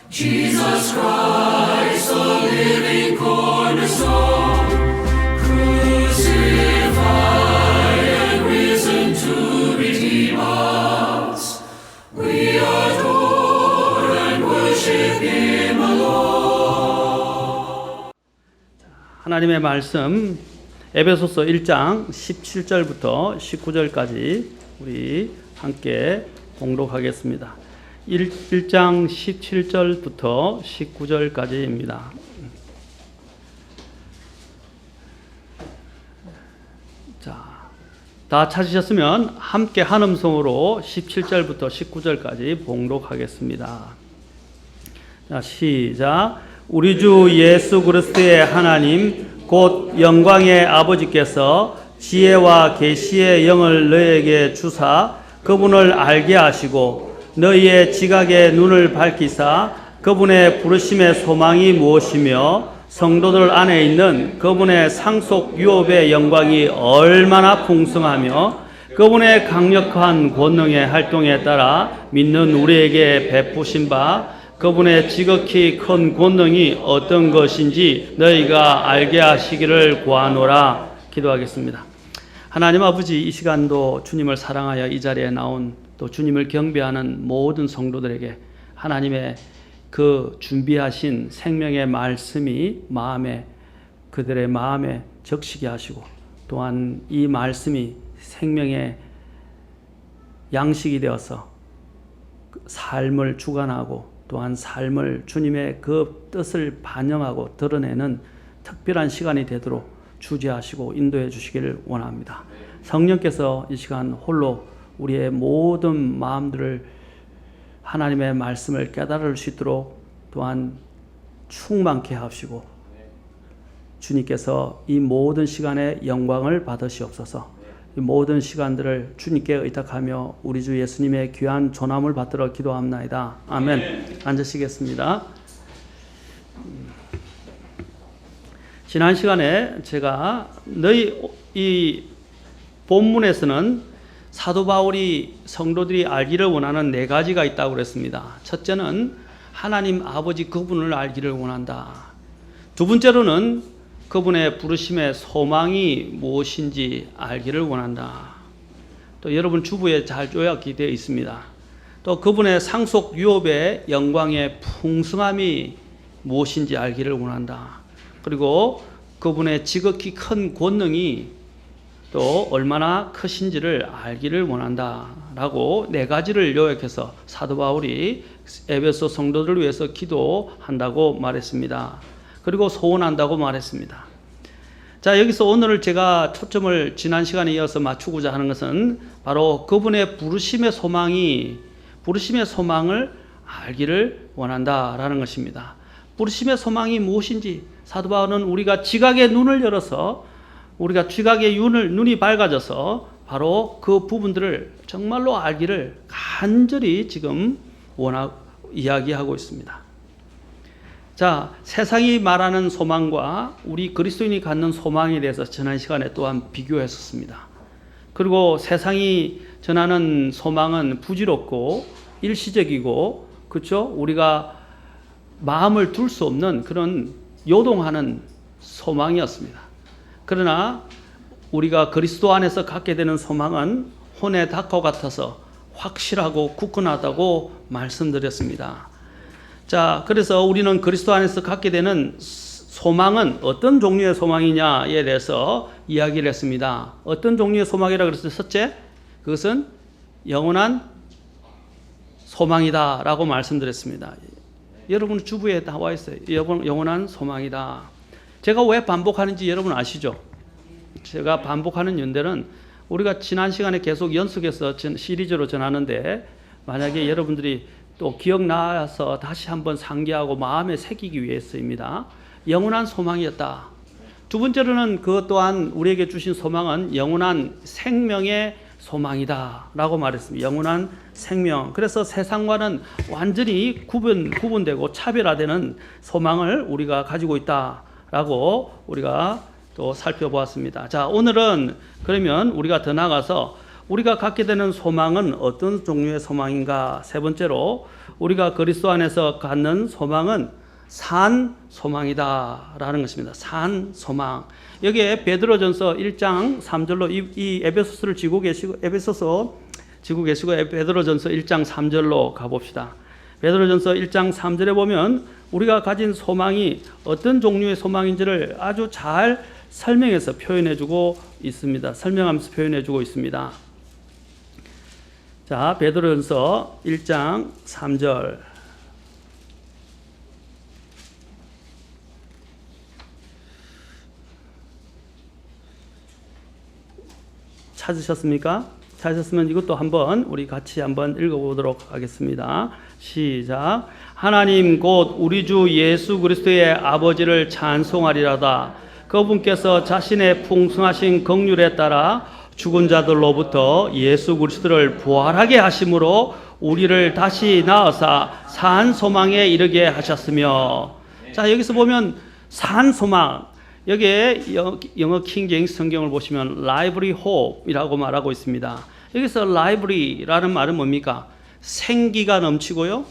Jesus Christ, the living cornerstone, crucified and risen to redeem us. We adore and worship Him alone. 하나님의 말씀 에베소서 1장 17절부터 19절까지 우리 함께 봉독하겠습니다. 1장 17절부터 19절까지입니다. 자, 다 찾으셨으면 함께 한 음성으로 17절부터 19절까지 봉독하겠습니다. 자, 시작. 우리 주 예수 그리스도의 하나님 곧 영광의 아버지께서 지혜와 계시의 영을 너희에게 주사 그분을 알게 하시고 너희의 지각의 눈을 밝히사 그분의 부르심의 소망이 무엇이며 성도들 안에 있는 그분의 상속 유업의 영광이 얼마나 풍성하며 그분의 강력한 권능의 활동에 따라 믿는 우리에게 베푸신 바 그분의 지극히 큰 권능이 어떤 것인지 너희가 알게 하시기를 구하노라. 기도하겠습니다. 하나님 아버지, 이 시간도 주님을 사랑하여 이 자리에 나온 또 주님을 경배하는 모든 성도들에게 하나님의 그 준비하신 생명의 말씀이 그들의 마음에 적시게 하시고 또한 이 말씀이 생명의 양식이 되어서 삶을 주관하고 또한 삶을 주님의 그 뜻을 반영하고 드러내는 특별한 시간이 되도록 주재하시고 인도해 주시기를 원합니다. 성령께서 이 시간 홀로 우리의 모든 마음들을 하나님의 말씀을 깨달을 수 있도록 또한 충만케 하시고 주님께서 이 모든 시간에 영광을 받으시옵소서. 이 모든 시간들을 주님께 의탁하며 우리 주 예수님의 귀한 존함을 받들어 기도합나이다. 아멘. 앉으시겠습니다. 지난 시간에 제가 이 본문에서는 사도 바울이 성도들이 알기를 원하는 4가지가 있다고 그랬습니다. 첫째는 하나님 아버지 그분을 알기를 원한다. 두 번째로는 그분의 부르심의 소망이 무엇인지 알기를 원한다. 또 여러분 주부에 잘 요약이 되어 있습니다. 또 그분의 상속 유업의 영광의 풍성함이 무엇인지 알기를 원한다. 그리고 그분의 지극히 큰 권능이 또 얼마나 크신지를 알기를 원한다라고 4가지를 요약해서 사도 바울이 에베소 성도들을 위해서 기도한다고 말했습니다. 그리고 소원한다고 말했습니다. 자, 여기서 오늘 제가 초점을 지난 시간에 이어서 맞추고자 하는 것은 바로 그분의 부르심의 소망을 알기를 원한다라는 것입니다. 부르심의 소망이 무엇인지 사도 바울은 우리가 지각의 눈을 열어서 우리가 지각의 눈이 밝아져서 바로 그 부분들을 정말로 알기를 간절히 지금 이야기하고 있습니다. 자, 세상이 말하는 소망과 우리 그리스도인이 갖는 소망에 대해서 지난 시간에 또한 비교했었습니다. 그리고 세상이 전하는 소망은 부질없고 일시적이고, 그렇죠? 우리가 마음을 둘 수 없는 그런 요동하는 소망이었습니다. 그러나 우리가 그리스도 안에서 갖게 되는 소망은 혼의 닭과 같아서 확실하고 굳건하다고 말씀드렸습니다. 자, 그래서 우리는 그리스도 안에서 갖게 되는 소망은 어떤 종류의 소망이냐에 대해서 이야기를 했습니다. 어떤 종류의 소망이라고 그랬어요? 첫째, 그것은 영원한 소망이다 라고 말씀드렸습니다. 여러분 주부에 나와 있어요. 영원한 소망이다. 제가 왜 반복하는지 여러분 아시죠? 제가 반복하는 연대는 우리가 지난 시간에 계속 연속해서 시리즈로 전하는데 만약에 여러분들이 또 기억나서 다시 한번 상기하고 마음에 새기기 위해서입니다. 영원한 소망이었다. 두 번째로는 그것 또한 우리에게 주신 소망은 영원한 생명의 소망이다 라고 말했습니다. 영원한 생명. 그래서 세상과는 완전히 구분되고 차별화되는 소망을 우리가 가지고 있다 라고 우리가 또 살펴보았습니다. 자, 오늘은 그러면 우리가 더 나아가서 우리가 갖게 되는 소망은 어떤 종류의 소망인가? 세 번째로 우리가 그리스도 안에서 갖는 소망은 산 소망이다라는 것입니다. 산 소망. 여기에 베드로전서 1장 3절로 이 에베소서를 지고 계시고 베드로전서 1장 3절로 가봅시다. 베드로전서 1장 3절에 보면 우리가 가진 소망이 어떤 종류의 소망인지를 아주 잘 설명해서 표현해주고 있습니다. 설명하면서 표현해주고 있습니다. 자, 베드로전서 1장 3절. 찾으셨습니까? 찾으셨으면 이것도 한번 우리 같이 한번 읽어보도록 하겠습니다. 시작. 하나님 곧 우리 주 예수 그리스도의 아버지를 찬송하리라다. 그분께서 자신의 풍성하신 긍휼에 따라 죽은 자들로부터 예수 그리스도를 부활하게 하심으로 우리를 다시 낳으사 산 소망에 이르게 하셨으며. 자, 여기서 보면 산 소망, 여기에 영어 킹 제임스 성경을 보시면 lively hope이라고 말하고 있습니다. 여기서 lively라는 말은 뭡니까? 생기가 넘치고요,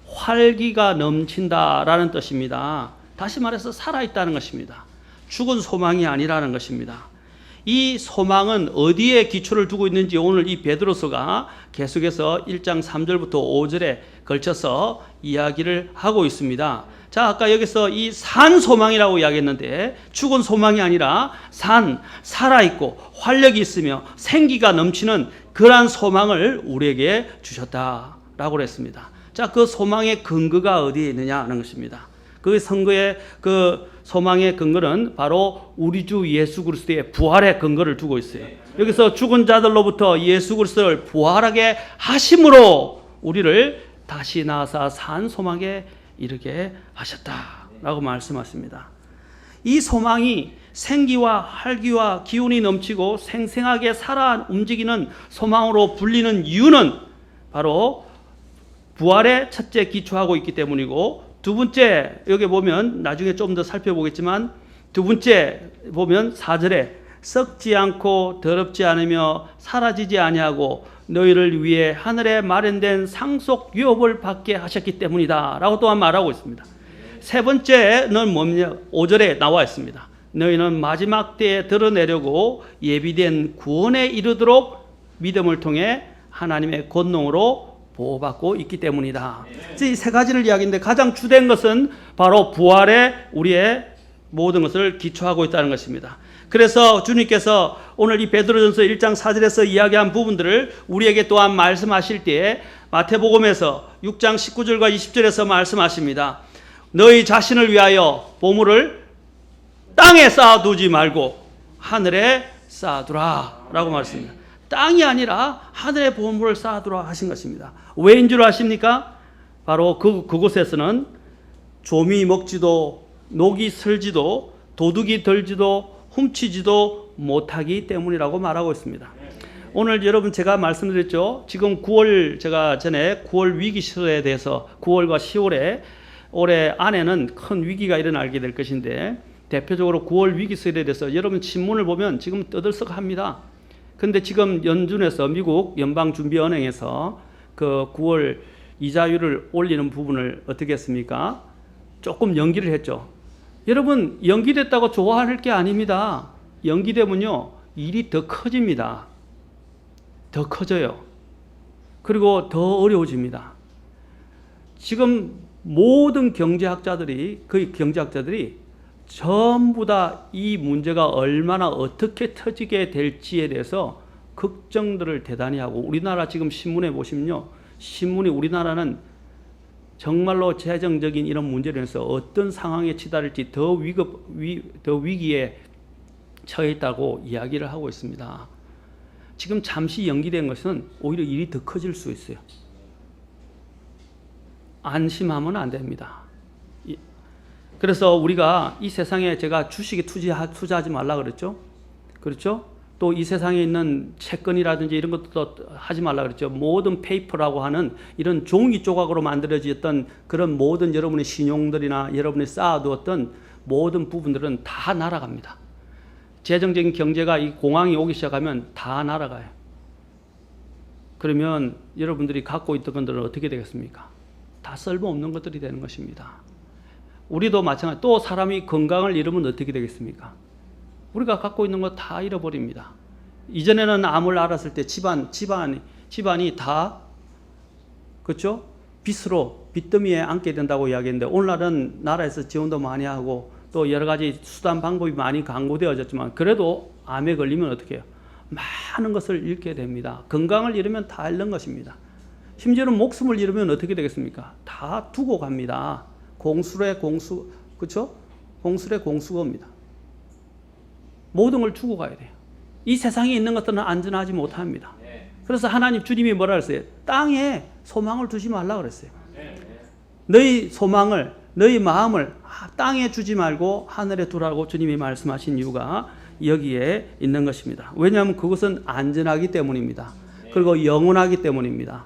활기가 넘친다라는 뜻입니다. 다시 말해서 살아있다는 것입니다. 죽은 소망이 아니라는 것입니다. 이 소망은 어디에 기초를 두고 있는지 오늘 이 베드로서가 계속해서 1장 3절부터 5절에 걸쳐서 이야기를 하고 있습니다. 자, 아까 여기서 이 산 소망이라고 이야기했는데 죽은 소망이 아니라 살아있고 활력이 있으며 생기가 넘치는 그러한 소망을 우리에게 주셨다라고 그랬습니다. 자, 그 소망의 근거가 어디에 있느냐 하는 것입니다. 그 소망의 근거는 바로 우리 주 예수 그리스도의 부활의 근거를 두고 있어요. 여기서 죽은 자들로부터 예수 그리스도를 부활하게 하심으로 우리를 다시 낳아서 산 소망에 이르게 하셨다라고 말씀하십니다. 이 소망이 생기와 활기와 기운이 넘치고 생생하게 살아 움직이는 소망으로 불리는 이유는 바로 부활에 첫째 기초하고 있기 때문이고, 두 번째 여기 보면 나중에 좀 더 살펴보겠지만 두 번째 보면 4절에 썩지 않고 더럽지 않으며 사라지지 아니하고 너희를 위해 하늘에 마련된 상속 유업을 받게 하셨기 때문이다 라고 또한 말하고 있습니다. 세 번째는 뭐냐? 5절에 나와 있습니다. 너희는 마지막 때에 드러내려고 예비된 구원에 이르도록 믿음을 통해 하나님의 권능으로 보호받고 있기 때문이다. 이 세 가지를 이야기했는데 가장 주된 것은 바로 부활에 우리의 모든 것을 기초하고 있다는 것입니다. 그래서 주님께서 오늘 이 베드로전서 1장 4절에서 이야기한 부분들을 우리에게 또한 말씀하실 때에 마태복음에서 6장 19절과 20절에서 말씀하십니다. 너희 자신을 위하여 보물을 땅에 쌓아두지 말고 하늘에 쌓아두라 라고 말씀합니다. 땅이 아니라 하늘에 보물을 쌓아두라 하신 것입니다. 왜인 줄 아십니까? 바로 그곳에서는 조미 먹지도 녹이 슬지도 도둑이 들지도 훔치지도 못하기 때문이라고 말하고 있습니다. 오늘 여러분 제가 말씀드렸죠. 지금 9월 제가 전에 9월 위기 시대에 대해서 9월과 10월에 올해 안에는 큰 위기가 일어나게 될 것인데 대표적으로 9월 위기 시대에 대해서 여러분 신문을 보면 지금 떠들썩합니다. 근데 지금 연준에서 미국 연방준비은행에서 그 9월 이자율을 올리는 부분을 어떻게 했습니까? 조금 연기를 했죠. 여러분 연기됐다고 좋아할 게 아닙니다. 연기되면요 일이 더 커집니다. 더 커져요. 그리고 더 어려워집니다. 지금 모든 경제학자들이 거의 경제학자들이 전부 다 이 문제가 얼마나 어떻게 터지게 될지에 대해서 걱정들을 대단히 하고, 우리나라 지금 신문에 보시면요 신문이 우리나라는 정말로 재정적인 이런 문제로 해서 어떤 상황에 치달을지 더 위기에 처해 있다고 이야기를 하고 있습니다. 지금 잠시 연기된 것은 오히려 일이 더 커질 수 있어요. 안심하면 안 됩니다. 그래서 우리가 이 세상에 제가 주식에 투자하지 말라 그랬죠. 그렇죠? 또 이 세상에 있는 채권이라든지 이런 것도 하지 말라 그랬죠. 모든 페이퍼라고 하는 이런 종이 조각으로 만들어졌던 그런 모든 여러분의 신용들이나 여러분이 쌓아두었던 모든 부분들은 다 날아갑니다. 재정적인 경제가 이 공황이 오기 시작하면 다 날아가요. 그러면 여러분들이 갖고 있던 것들은 어떻게 되겠습니까? 다 쓸모없는 것들이 되는 것입니다. 우리도 마찬가지. 또 사람이 건강을 잃으면 어떻게 되겠습니까? 우리가 갖고 있는 거 다 잃어버립니다. 이전에는 암을 알았을 때 집안이 다 그렇죠? 빚더미에 앉게 된다고 이야기했는데 오늘날은 나라에서 지원도 많이 하고 또 여러 가지 수단 방법이 많이 강구되어졌지만 그래도 암에 걸리면 어떻게 해요? 많은 것을 잃게 됩니다. 건강을 잃으면 다 잃는 것입니다. 심지어는 목숨을 잃으면 어떻게 되겠습니까? 다 두고 갑니다. 공술의 공수, 그렇죠? 공술의 공수거입니다. 모든 걸 두고 가야 돼요. 이 세상에 있는 것들은 안전하지 못합니다. 그래서 하나님 주님이 뭐라 그랬어요? 땅에 소망을 두지 말라 그랬어요. 너희 소망을, 너희 마음을 땅에 주지 말고 하늘에 두라고 주님이 말씀하신 이유가 여기에 있는 것입니다. 왜냐하면 그것은 안전하기 때문입니다. 그리고 영원하기 때문입니다.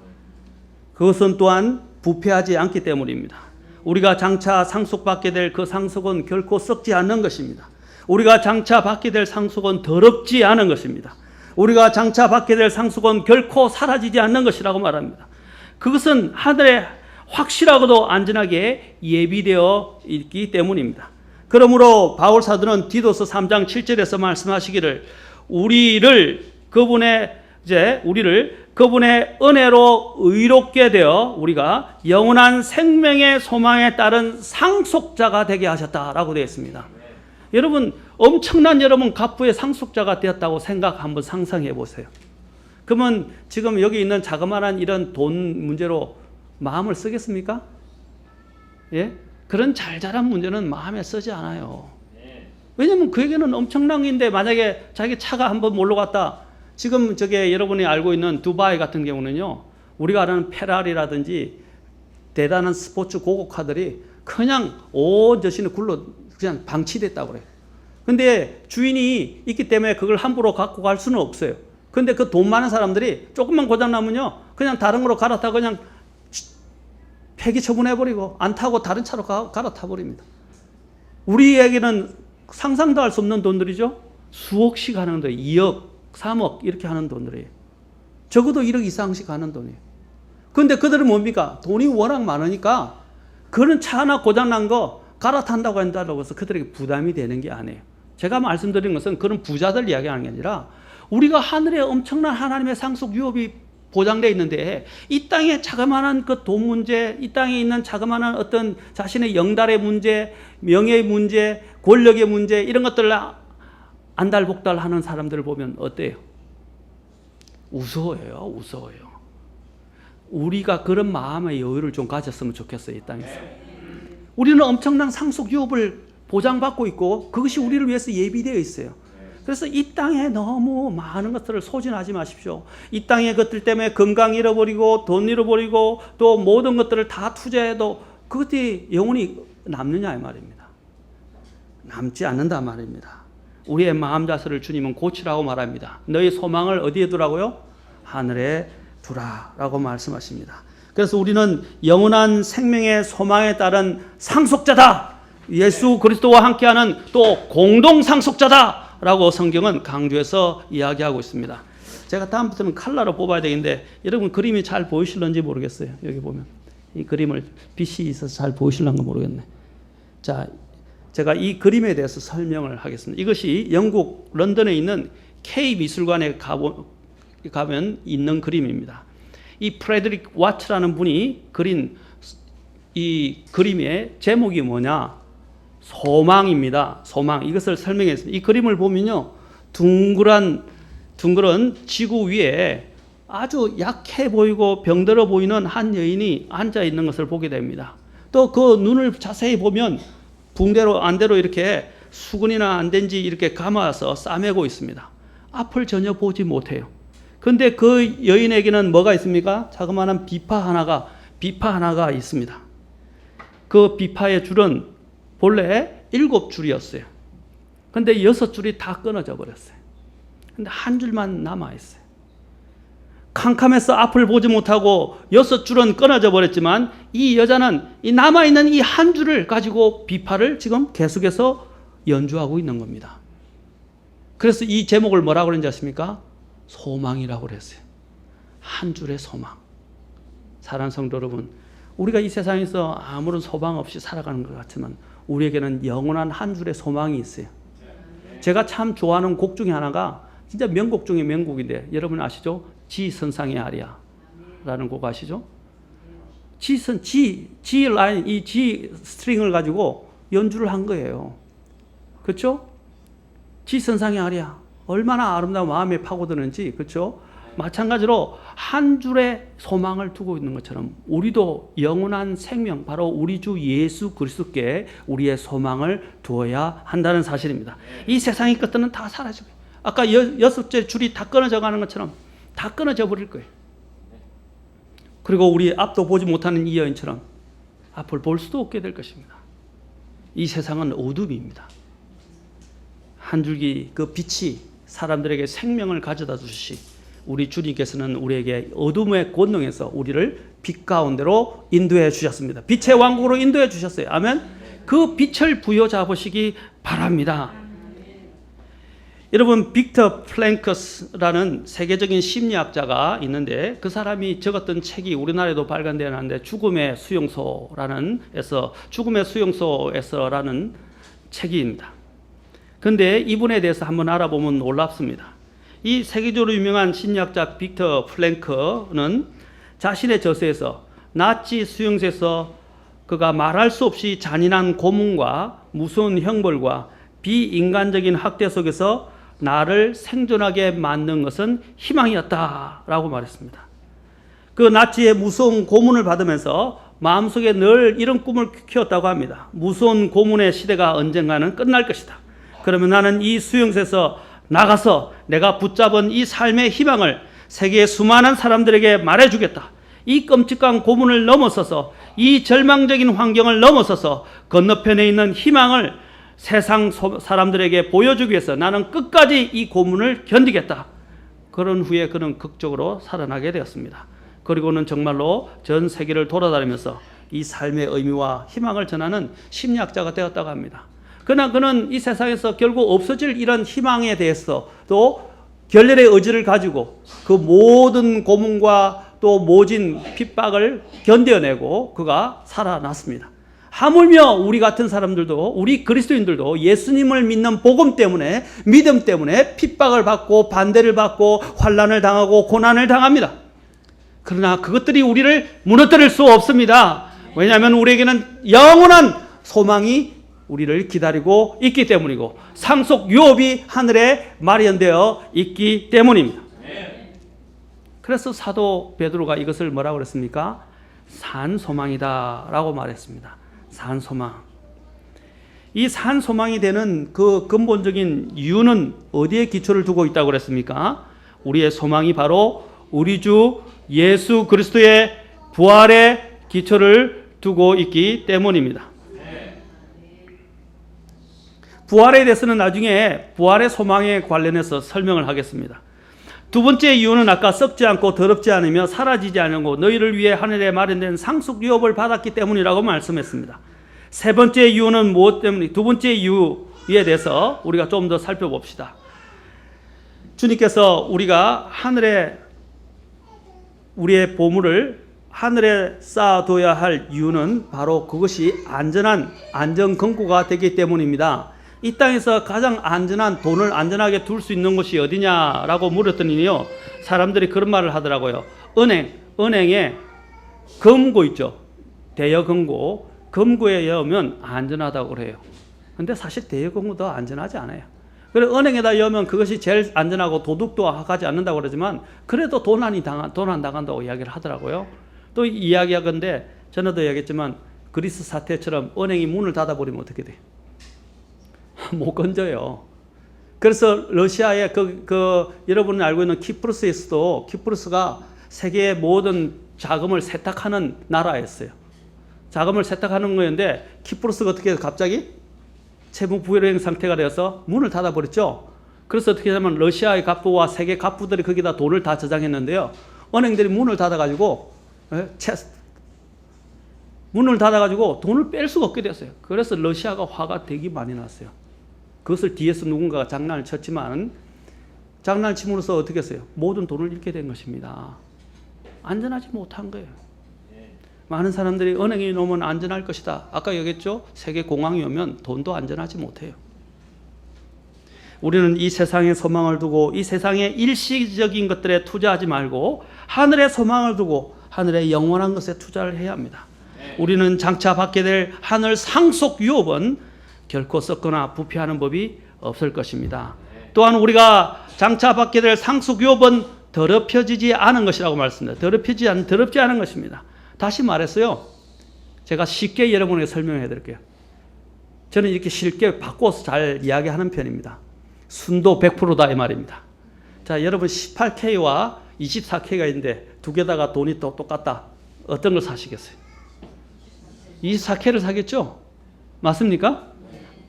그것은 또한 부패하지 않기 때문입니다. 우리가 장차 상속받게 될 그 상속은 결코 썩지 않는 것입니다. 우리가 장차 받게 될 상속은 더럽지 않은 것입니다. 우리가 장차 받게 될 상속은 결코 사라지지 않는 것이라고 말합니다. 그것은 하늘에 확실하고도 안전하게 예비되어 있기 때문입니다. 그러므로 바울 사도는 디도서 3장 7절에서 말씀하시기를 우리를 그분의 은혜로 의롭게 되어 우리가 영원한 생명의 소망에 따른 상속자가 되게 하셨다라고 되어 있습니다. 여러분 엄청난 갑부의 상속자가 되었다고 한번 상상해 보세요. 그러면 지금 여기 있는 자그마한 이런 돈 문제로 마음을 쓰겠습니까? 예? 그런 잘잘한 문제는 마음에 쓰지 않아요. 왜냐하면 그에게는 엄청난 인데 만약에 자기 차가 한번 몰러 갔다 지금 여러분이 알고 있는 두바이 같은 경우는요 우리가 아는 페라리라든지 대단한 스포츠 고고카들이 그냥 온 저신에 그냥 방치됐다고 그래요. 근데 주인이 있기 때문에 그걸 함부로 갖고 갈 수는 없어요. 근데 그 돈 많은 사람들이 조금만 고장나면요 그냥 다른 거로 갈아타고 그냥 폐기 처분해버리고 안 타고 다른 차로 갈아타버립니다. 우리에게는 상상도 할 수 없는 돈들이죠. 수억씩 하는 돈, 2억, 3억 이렇게 하는 돈들이에요. 적어도 1억 이상씩 하는 돈이에요. 그런데 그들은 뭡니까? 돈이 워낙 많으니까 그런 차 하나 고장난 거 갈아탄다고 한다고 해서 그들에게 부담이 되는 게 아니에요. 제가 말씀드린 것은 그런 부자들 이야기하는 게 아니라 우리가 하늘에 엄청난 하나님의 상속 유업이 보장되어 있는데 이 땅에 자그마한 그 돈 문제, 이 땅에 있는 자그마한 어떤 자신의 영달의 문제, 명예의 문제, 권력의 문제 이런 것들을 안달복달하는 사람들을 보면 어때요? 우스워요. 우리가 그런 마음의 여유를 좀 가졌으면 좋겠어요. 이 땅에서. 우리는 엄청난 상속 유업을 보장받고 있고 그것이 우리를 위해서 예비되어 있어요. 그래서 이 땅에 너무 많은 것들을 소진하지 마십시오. 이 땅의 것들 때문에 건강 잃어버리고 돈 잃어버리고 또 모든 것들을 다 투자해도 그것이 영원히 남느냐 이 말입니다. 남지 않는다 말입니다. 우리의 마음 자세를 주님은 고치라고 말합니다. 너희 소망을 어디에 두라고요? 하늘에 두라라고 말씀하십니다. 그래서 우리는 영원한 생명의 소망에 따른 상속자다. 예수 그리스도와 함께하는 또 공동 상속자다. 라고 성경은 강조해서 이야기하고 있습니다. 제가 다음부터는 칼라로 뽑아야 되겠는데 여러분 그림이 잘 보이실런지 모르겠어요. 여기 보면 이 그림을 빛이 있어서 잘 보이실런가 모르겠네. 자, 제가 이 그림에 대해서 설명을 하겠습니다. 이것이 영국 런던에 있는 K미술관에 가면 있는 그림입니다. 이 프레드릭 와츠라는 분이 그린 이 그림의 제목이 뭐냐? 소망입니다. 소망. 이것을 설명했습니다. 이 그림을 보면요. 둥그런 지구 위에 아주 약해 보이고 병들어 보이는 한 여인이 앉아 있는 것을 보게 됩니다. 또 그 눈을 자세히 보면 붕대로 안대로 이렇게 수건이나 안된지 이렇게 감아서 싸매고 있습니다. 앞을 전혀 보지 못해요. 그런데 그 여인에게는 뭐가 있습니까? 자그마한 비파 하나가 있습니다. 그 비파의 줄은 본래 7줄이었어요. 근데 6줄이 다 끊어져 버렸어요. 근데 한 줄만 남아있어요. 캄캄해서 앞을 보지 못하고 6줄은 끊어져 버렸지만 이 여자는 이 남아있는 이 한 줄을 가지고 비파를 지금 계속해서 연주하고 있는 겁니다. 그래서 이 제목을 뭐라고 그랬는지 아십니까? 소망이라고 그랬어요. 한 줄의 소망. 사랑하는 성도 여러분, 우리가 이 세상에서 아무런 소망 없이 살아가는 것 같지만 우리에게는 영원한 한 줄의 소망이 있어요. 제가 참 좋아하는 곡 중에 하나가 진짜 명곡 중에 명곡인데 여러분 아시죠? 지선상의 아리아 라는 곡 아시죠? G 라인, 이 G 스트링을 가지고 연주를 한 거예요. 그렇죠? 지선상의 아리아. 얼마나 아름다운 마음에 파고드는지, 그렇죠? 마찬가지로 한 줄의 소망을 두고 있는 것처럼 우리도 영원한 생명, 바로 우리 주 예수 그리스도께 우리의 소망을 두어야 한다는 사실입니다. 이 세상의 것들은 다 사라지고, 아까 6째 줄이 다 끊어져 가는 것처럼 다 끊어져 버릴 거예요. 그리고 우리 앞도 보지 못하는 이 여인처럼 앞을 볼 수도 없게 될 것입니다. 이 세상은 어둠입니다. 한 줄기 그 빛이 사람들에게 생명을 가져다 주시, 우리 주님께서는 우리에게 어둠의 권능에서 우리를 빛 가운데로 인도해 주셨습니다. 빛의 왕국으로 인도해 주셨어요. 아멘. 그 빛을 부여잡으시기 바랍니다. 여러분, 빅터 플랭크스라는 세계적인 심리학자가 있는데 그 사람이 적었던 책이 우리나라에도 발간되어 있는데 죽음의 수용소에서라는 책입니다. 그런데 이분에 대해서 한번 알아보면 놀랍습니다. 이 세계적으로 유명한 심리학자 빅터 플랭크는 자신의 저서에서 나치 수용소에서 그가 말할 수 없이 잔인한 고문과 무서운 형벌과 비인간적인 학대 속에서 나를 생존하게 만든 것은 희망이었다라고 말했습니다. 그 나치의 무서운 고문을 받으면서 마음속에 늘 이런 꿈을 키웠다고 합니다. 무서운 고문의 시대가 언젠가는 끝날 것이다. 그러면 나는 이 수용소에서 나가서 내가 붙잡은 이 삶의 희망을 세계의 수많은 사람들에게 말해주겠다. 이 끔찍한 고문을 넘어서서 이 절망적인 환경을 넘어서서 건너편에 있는 희망을 세상 사람들에게 보여주기 위해서 나는 끝까지 이 고문을 견디겠다. 그런 후에 그는 극적으로 살아나게 되었습니다. 그리고는 정말로 전 세계를 돌아다니면서 이 삶의 의미와 희망을 전하는 심리학자가 되었다고 합니다. 그러나 그는 이 세상에서 결국 없어질 이런 희망에 대해서 또 결렬의 의지를 가지고 그 모든 고문과 또 모진 핍박을 견뎌내고 그가 살아났습니다. 하물며 우리 같은 사람들도, 우리 그리스도인들도 예수님을 믿는 복음 때문에, 믿음 때문에 핍박을 받고 반대를 받고 환난을 당하고 고난을 당합니다. 그러나 그것들이 우리를 무너뜨릴 수 없습니다. 왜냐하면 우리에게는 영원한 소망이 우리를 기다리고 있기 때문이고 상속 유업이 하늘에 마련되어 있기 때문입니다. 그래서 사도 베드로가 이것을 뭐라고 그랬습니까? 산소망이다 라고 말했습니다. 산소망. 이 산소망이 되는 그 근본적인 이유는 어디에 기초를 두고 있다고 그랬습니까? 우리의 소망이 바로 우리 주 예수 그리스도의 부활에 기초를 두고 있기 때문입니다. 부활에 대해서는 나중에 부활의 소망에 관련해서 설명을 하겠습니다. 두 번째 이유는 아까 썩지 않고 더럽지 않으며 사라지지 않고 너희를 위해 하늘에 마련된 상속 유업을 받았기 때문이라고 말씀했습니다. 세 번째 이유는 무엇 때문에? 두 번째 이유에 대해서 우리가 좀 더 살펴봅시다. 주님께서 우리가 하늘에 우리의 보물을 하늘에 쌓아둬야 할 이유는 바로 그것이 안전한 안전건구가 되기 때문입니다. 이 땅에서 가장 안전한 돈을 안전하게 둘 수 있는 곳이 어디냐라고 물었더니요, 사람들이 그런 말을 하더라고요. 은행에 금고 있죠. 대여금고. 금고에 넣으면 안전하다고 그래요. 근데 사실 대여금고도 안전하지 않아요. 그래서 은행에다 넣으면 그것이 제일 안전하고 도둑도 하지 않는다고 그러지만 그래도 도난 당한다고 이야기를 하더라고요. 또 이야기하건데 전에도 얘기했지만 그리스 사태처럼 은행이 문을 닫아버리면 어떻게 돼요? 못 건져요. 그래서 러시아의 여러분이 알고 있는 키프로스에서도 키프로스가 세계의 모든 자금을 세탁하는 나라였어요. 자금을 세탁하는 거였는데 키프로스가 어떻게 해서 갑자기 채무 불행 상태가 되어서 문을 닫아버렸죠. 그래서 어떻게 하냐면 러시아의 갑부와 세계 갑부들이 거기다 돈을 다 저장했는데요. 은행들이 문을 닫아가지고 돈을 뺄 수가 없게 됐어요. 그래서 러시아가 화가 되게 많이 났어요. 그것을 뒤에서 누군가가 장난을 쳤지만 장난을 침으로써 어떻게 했어요? 모든 돈을 잃게 된 것입니다. 안전하지 못한 거예요. 많은 사람들이 은행에 놓으면 안전할 것이다. 아까 얘기했죠? 세계 공항이 오면 돈도 안전하지 못해요. 우리는 이 세상에 소망을 두고 이 세상의 일시적인 것들에 투자하지 말고 하늘의 소망을 두고 하늘의 영원한 것에 투자를 해야 합니다. 우리는 장차 받게 될 하늘 상속 유업은 결코 썩거나 부패하는 법이 없을 것입니다. 또한 우리가 장차 받게 될 상속 유업은 더럽혀지지 않은 것이라고 말씀드립니다. 더럽지 않은 것입니다. 다시 말했어요. 제가 쉽게 여러분에게 설명해 드릴게요. 저는 이렇게 쉽게 바꿔서 잘 이야기하는 편입니다. 순도 100%다 이 말입니다. 자, 여러분 18K와 24K가 있는데 두 개다가 돈이 또 똑같다. 어떤 걸 사시겠어요? 24K를 사겠죠? 맞습니까?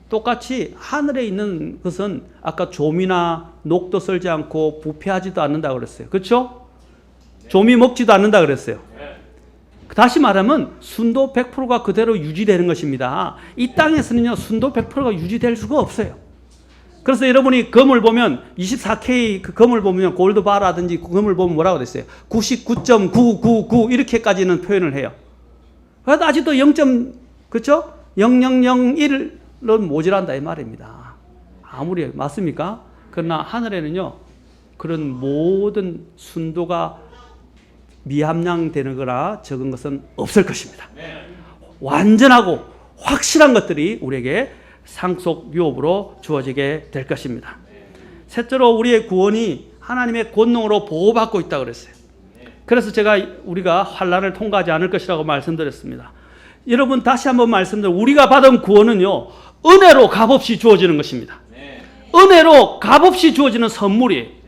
똑같이 하늘에 있는 것은 아까 조미나 녹도 썰지 않고 부패하지도 않는다고 그랬어요. 그렇죠? 조미 먹지도 않는다 그랬어요. 다시 말하면 순도 100%가 그대로 유지되는 것입니다. 이 땅에서는요, 순도 100%가 유지될 수가 없어요. 그래서 여러분이 금을 보면 24K 그 금을 보면 골드바라든지 금을 보면 뭐라고 그랬어요? 99.999 이렇게까지는 표현을 해요. 그래도 아직도 0. 그렇죠? 0001은 모자란다 이 말입니다. 아무리 맞습니까? 그러나 하늘에는요, 그런 모든 순도가 미함량되는 거나 적은 것은 없을 것입니다. 완전하고 확실한 것들이 우리에게 상속 유업으로 주어지게 될 것입니다. 셋째로 우리의 구원이 하나님의 권능으로 보호받고 있다고 그랬어요. 그래서 우리가 환난을 통과하지 않을 것이라고 말씀드렸습니다. 여러분 다시 한번 말씀드려요. 우리가 받은 구원은요, 은혜로 값없이 주어지는 것입니다. 은혜로 값없이 주어지는 선물이에요.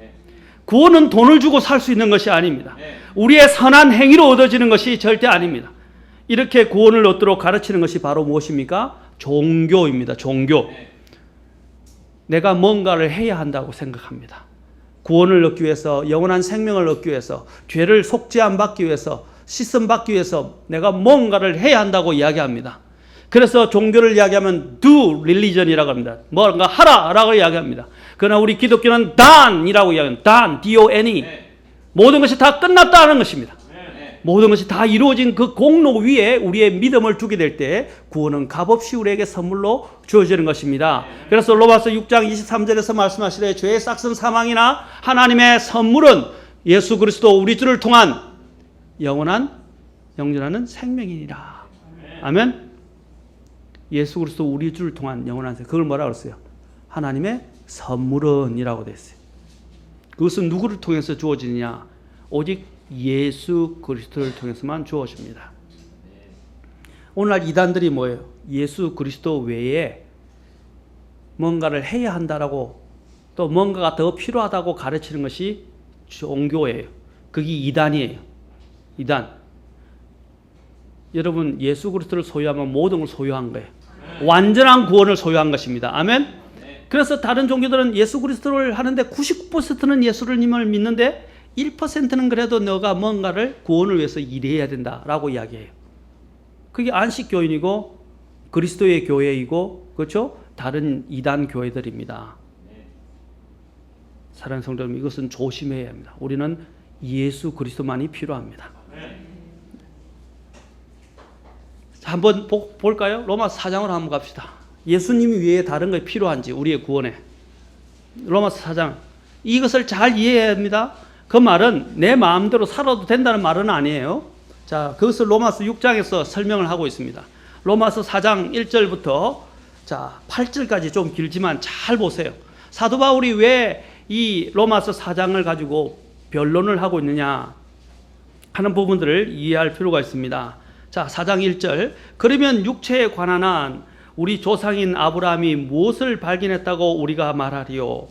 구원은 돈을 주고 살 수 있는 것이 아닙니다. 우리의 선한 행위로 얻어지는 것이 절대 아닙니다. 이렇게 구원을 얻도록 가르치는 것이 바로 무엇입니까? 종교입니다. 종교. 내가 뭔가를 해야 한다고 생각합니다. 구원을 얻기 위해서, 영원한 생명을 얻기 위해서, 죄를 속죄함 받기 위해서, 씻음 받기 위해서 내가 뭔가를 해야 한다고 이야기합니다. 그래서 종교를 이야기하면 do religion이라고 합니다. 뭔가 하라라고 이야기합니다. 그러나 우리 기독교는 done이라고 이야기합니다. done, D-O-N-E. 모든 것이 다 끝났다는 것입니다. 모든 것이 다 이루어진 그 공로 위에 우리의 믿음을 두게 될 때 구원은 값없이 우리에게 선물로 주어지는 것입니다. 그래서 로마서 6장 23절에서 말씀하시되 죄의 싹슨 사망이나 하나님의 선물은 예수 그리스도 우리 주를 통한 영원한 영존하는 생명이니라. 아멘. 예수 그리스도 우리 주를 통한 영원한 생명. 그걸 뭐라고 그랬어요? 하나님의 선물은이라고 되어 있어요. 그것은 누구를 통해서 주어지느냐? 오직 예수 그리스도를 통해서만 주어집니다. 오늘날 이단들이 뭐예요? 예수 그리스도 외에 뭔가를 해야 한다라고 또 뭔가가 더 필요하다고 가르치는 것이 종교예요. 그게 이단이에요. 이단. 여러분 예수 그리스도를 소유하면 모든 걸 소유한 거예요. 완전한 구원을 소유한 것입니다. 아멘. 그래서 다른 종교들은 예수 그리스도를 하는데 99%는 예수님을 믿는데 1%는 그래도 너가 뭔가를 구원을 위해서 일해야 된다라고 이야기해요. 그게 안식교인이고 그리스도의 교회이고 그렇죠? 다른 이단 교회들입니다. 사랑하는 성도 여러분, 이것은 조심해야 합니다. 우리는 예수 그리스도만이 필요합니다. 자, 한번 볼까요? 로마서 4장으로 한번 갑시다. 예수님이 외에 다른 것이 필요한지 우리의 구원에. 로마서 4장. 이것을 잘 이해해야 합니다. 그 말은 내 마음대로 살아도 된다는 말은 아니에요. 자, 그것을 로마서 6장에서 설명을 하고 있습니다. 로마서 4장 1절부터 자, 8절까지 좀 길지만 잘 보세요. 사도 바울이 왜 이 로마서 4장을 가지고 변론을 하고 있느냐 하는 부분들을 이해할 필요가 있습니다. 자, 4장 1절. 그러면 육체에 관한 한 우리 조상인 아브라함이 무엇을 발견했다고 우리가 말하리요?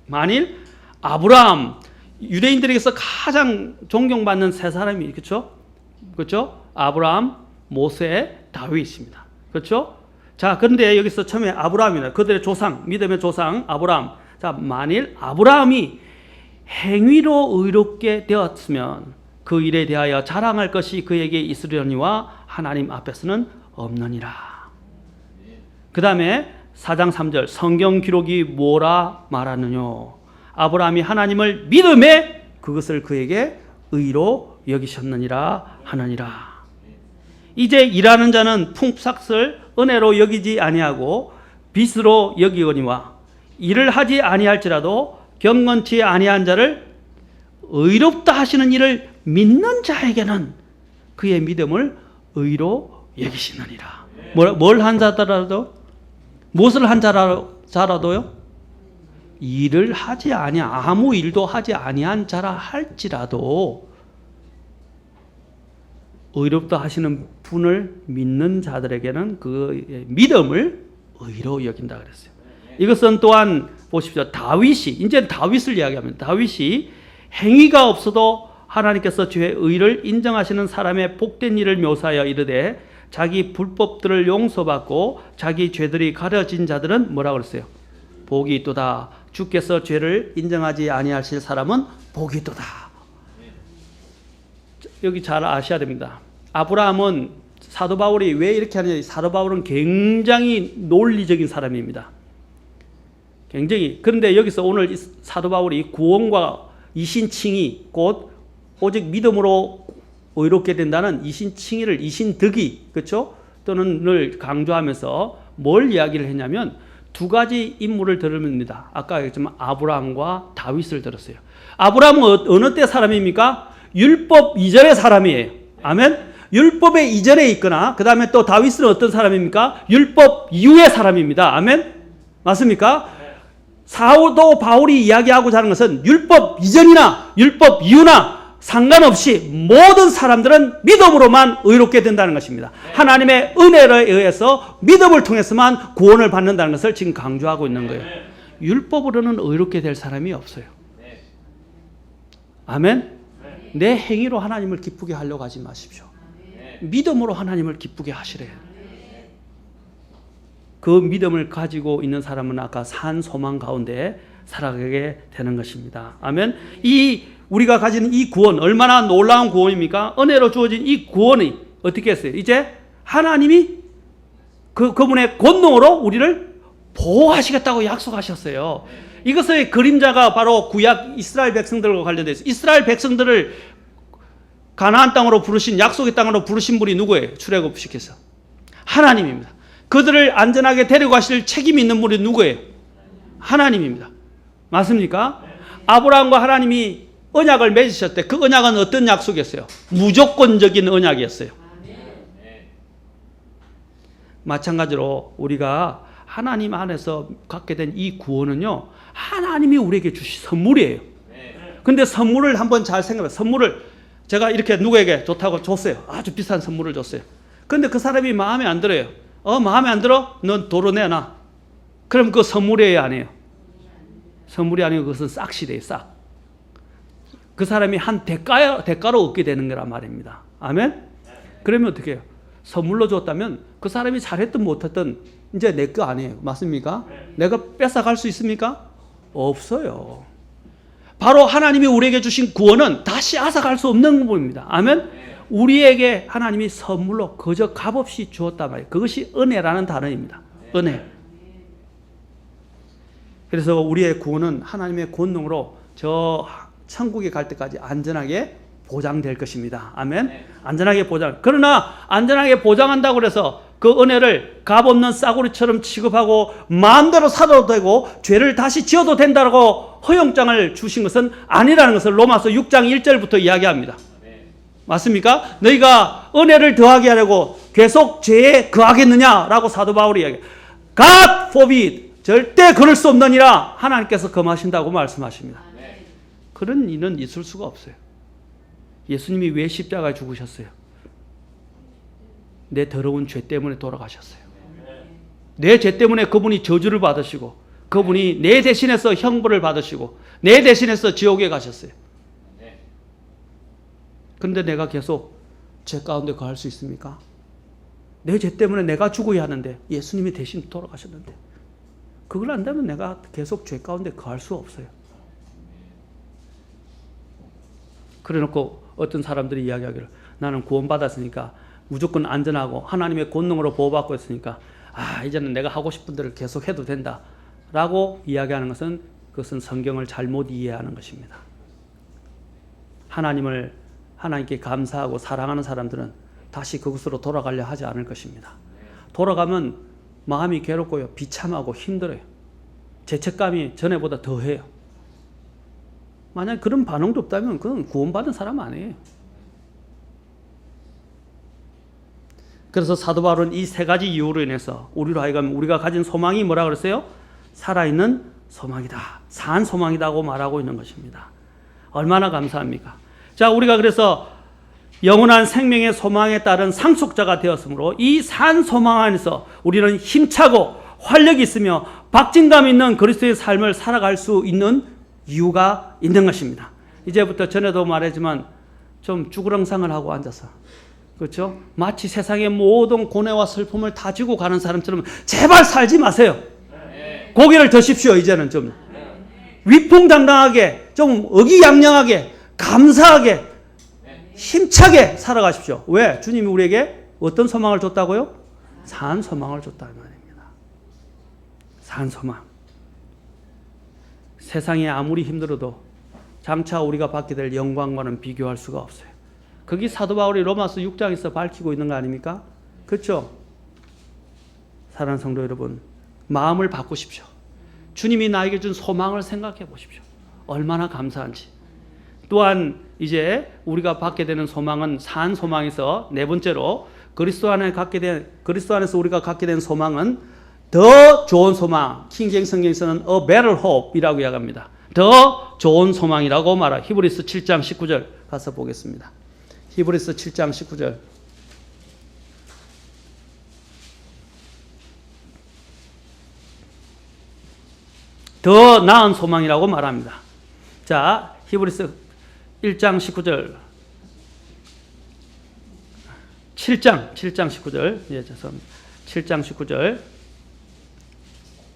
만일 아브라함, 유대인들에게서 가장 존경받는 세 사람이 그렇죠? 그렇죠? 아브라함, 모세, 다윗입니다. 그렇죠? 자, 그런데 여기서 처음에 아브라함이나 그들의 조상, 믿음의 조상 아브라함. 자, 만일 아브라함이 행위로 의롭게 되었으면 그 일에 대하여 자랑할 것이 그에게 있으려니와 하나님 앞에서는 없느니라. 그 다음에 4장 3절 성경 기록이 뭐라 말하느뇨? 아브라함이 하나님을 믿음에 그것을 그에게 의로 여기셨느니라 하느니라. 이제 일하는 자는 품삯을 은혜로 여기지 아니하고 빚으로 여기거니와 일을 하지 아니할지라도 경건치 아니한 자를 의롭다 하시는 이를 믿는 자에게는 그의 믿음을 의로 여기시느니라. 뭘 한 자라도, 무엇을 한 자라도요? 일을 하지 아무 일도 하지 아니한 자라 할지라도 의롭다 하시는 분을 믿는 자들에게는 그 믿음을 의로 여긴다 그랬어요. 이것은 또한 보십시오. 다윗이, 이제 다윗을 이야기합니다. 다윗이 행위가 없어도 하나님께서 주의 의를 인정하시는 사람의 복된 일을 묘사하여 이르되 자기 불법들을 용서받고 자기 죄들이 가려진 자들은 뭐라고 그랬어요? 복이 있도다. 주께서 죄를 인정하지 아니하실 사람은 복이 있도다. 여기 잘 아셔야 됩니다. 아브라함은 사도 바울이 왜 이렇게 하느냐, 사도 바울은 굉장히 논리적인 사람입니다. 굉장히. 그런데 여기서 오늘 사도 바울이 구원과 이신칭의 곧 오직 믿음으로 의롭게 된다는 이신칭의를 이신덕이, 그렇죠? 또는 늘 강조하면서 뭘 이야기를 했냐면 두 가지 인물을 들읍니다. 아까 얘기했지만 아브라함과 다윗을 들었어요. 아브라함은 어느 때 사람입니까? 율법 이전의 사람이에요. 아멘? 율법의 이전에 있거나 그 다음에 또 다윗은 어떤 사람입니까? 율법 이후의 사람입니다. 아멘? 맞습니까? 사도 바울이 이야기하고자 하는 것은 율법 이전이나 율법 이후나 상관없이 모든 사람들은 믿음으로만 의롭게 된다는 것입니다. 하나님의 은혜에 의해서 믿음을 통해서만 구원을 받는다는 것을 지금 강조하고 있는 거예요. 율법으로는 의롭게 될 사람이 없어요. 아멘? 내 행위로 하나님을 기쁘게 하려고 하지 마십시오. 믿음으로 하나님을 기쁘게 하시래요. 그 믿음을 가지고 있는 사람은 아까 산 소망 가운데 살아가게 되는 것입니다. 아멘. 우리가 가지는 이 구원, 얼마나 놀라운 구원입니까? 은혜로 주어진 이 구원이 어떻게 했어요? 이제 하나님이 그분의 권능으로 우리를 보호하시겠다고 약속하셨어요. 이것의 그림자가 바로 구약 이스라엘 백성들과 관련되어 있어요. 이스라엘 백성들을 가나안 땅으로 부르신, 약속의 땅으로 부르신 분이 누구예요? 출애굽시켜서 하나님입니다. 그들을 안전하게 데려가실 책임이 있는 분이 누구예요? 하나님입니다. 맞습니까? 아브라함과 하나님이 언약을 맺으셨을 때 그 언약은 어떤 약속이었어요? 무조건적인 언약이었어요. 마찬가지로 우리가 하나님 안에서 갖게 된 이 구원은요, 하나님이 우리에게 주신 선물이에요. 근데 선물을 한번 잘 생각해봐요. 선물을 제가 이렇게 누구에게 좋다고 줬어요. 아주 비싼 선물을 줬어요. 근데 그 사람이 마음에 안 들어요. 마음에 안 들어? 넌 도로 내놔. 그럼 그 선물이에요, 아니에요? 선물이 아니고 그것은 싹시래요, 싹. 그 사람이 한 대가로 얻게 되는 거란 말입니다. 아멘? 그러면 어떻게 해요? 선물로 줬다면 그 사람이 잘했든 못했든 이제 내 거 아니에요. 맞습니까? 내가 뺏어갈 수 있습니까? 없어요. 바로 하나님이 우리에게 주신 구원은 다시 앗아갈 수 없는 부분입니다. 아멘? 우리에게 하나님이 선물로 그저 값없이 주었단 말이에요. 그것이 은혜라는 단어입니다. 은혜. 그래서 우리의 구원은 하나님의 권능으로 저 천국에 갈 때까지 안전하게 보장될 것입니다. 아멘. 안전하게 보장. 그러나 안전하게 보장한다고 해서 그 은혜를 값없는 싸구리처럼 취급하고 마음대로 살아도 되고 죄를 다시 지어도 된다고 허용장을 주신 것은 아니라는 것을 로마서 6장 1절부터 이야기합니다. 맞습니까? 너희가 은혜를 더하게 하려고 계속 죄에 거하겠느냐라고 사도 바울이 이야기해요. God forbid. 절대 그럴 수 없느니라 하나님께서 금하신다고 말씀하십니다. 그런 일은 있을 수가 없어요. 예수님이 왜 십자가에 죽으셨어요? 내 더러운 죄 때문에 돌아가셨어요. 내 죄 때문에 그분이 저주를 받으시고 그분이 내 대신해서 형벌을 받으시고 내 대신해서 지옥에 가셨어요. 그런데 내가 계속 죄 가운데 거할 수 있습니까? 내 죄 때문에 내가 죽어야 하는데 예수님이 대신 돌아가셨는데 그걸 안다면 내가 계속 죄 가운데 거할 수 없어요. 그래놓고 어떤 사람들이 이야기하기를 나는 구원받았으니까 무조건 안전하고 하나님의 권능으로 보호받고 있으니까 이제는 내가 하고 싶은 대로 계속 해도 된다 라고 이야기하는 것은 그것은 성경을 잘못 이해하는 것입니다. 하나님을 하나님께 감사하고 사랑하는 사람들은 다시 그곳으로 돌아가려 하지 않을 것입니다. 돌아가면 마음이 괴롭고요. 비참하고 힘들어요. 죄책감이 전에보다 더해요. 만약 그런 반응도 없다면 그건 구원받은 사람 아니에요. 그래서 사도 바울은 이 세 가지 이유로 인해서 우리로 하여금 우리가 가진 소망이 뭐라 그랬어요? 살아있는 소망이다. 산 소망이다고 말하고 있는 것입니다. 얼마나 감사합니까? 자, 우리가 그래서 영원한 생명의 소망에 따른 상속자가 되었으므로 이 산 소망 안에서 우리는 힘차고 활력이 있으며 박진감 있는 그리스도의 삶을 살아갈 수 있는 이유가 있는 것입니다. 이제부터 전에도 말했지만 좀 주구렁상을 하고 앉아서, 그렇죠? 마치 세상의 모든 고뇌와 슬픔을 다 지고 가는 사람처럼 제발 살지 마세요. 고개를 드십시오. 이제는 좀 위풍당당하게, 좀 의기양양하게, 감사하게, 힘차게 살아가십시오. 왜? 주님이 우리에게 어떤 소망을 줬다고요? 산 소망을 줬다는 말입니다. 산 소망. 세상이 아무리 힘들어도 장차 우리가 받게 될 영광과는 비교할 수가 없어요. 그게 사도 바울이 로마서 6장에서 밝히고 있는 거 아닙니까? 그렇죠? 사랑하는 성도 여러분, 마음을 바꾸십시오. 주님이 나에게 준 소망을 생각해 보십시오. 얼마나 감사한지. 또한 이제 우리가 받게 되는 소망은 산 소망에서 네 번째로 그리스도 안에서 우리가 갖게 된 소망은 더 좋은 소망. 킹제임 성경에서는 a better hope이라고 이야기합니다. 더 좋은 소망이라고 말하. 히브리서 7장 19절 가서 보겠습니다. 히브리서 7장 19절. 더 나은 소망이라고 말합니다. 자, 히브리서 1장 19절. 7장 19절. 예, 죄송합니다. 7장 19절.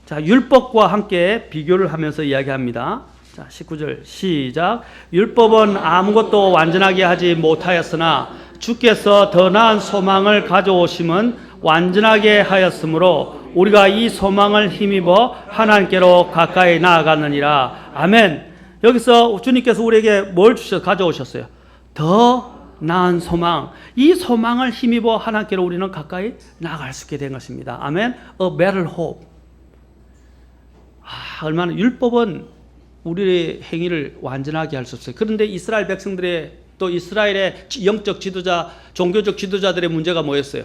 자, 율법과 함께 비교를 하면서 이야기합니다. 자, 19절 시작. 율법은 아무것도 완전하게 하지 못하였으나 주께서 더 나은 소망을 가져오심은 완전하게 하였으므로 우리가 이 소망을 힘입어 하나님께로 가까이 나아가느니라. 아멘. 여기서 주님께서 우리에게 뭘 가져오셨어요? 더 나은 소망. 이 소망을 힘입어 하나님께로 우리는 가까이 나아갈 수 있게 된 것입니다. 아멘. A better hope. 얼마나 율법은 우리의 행위를 완전하게 할 수 없어요. 그런데 이스라엘 백성들의 또 이스라엘의 영적 지도자, 종교적 지도자들의 문제가 뭐였어요?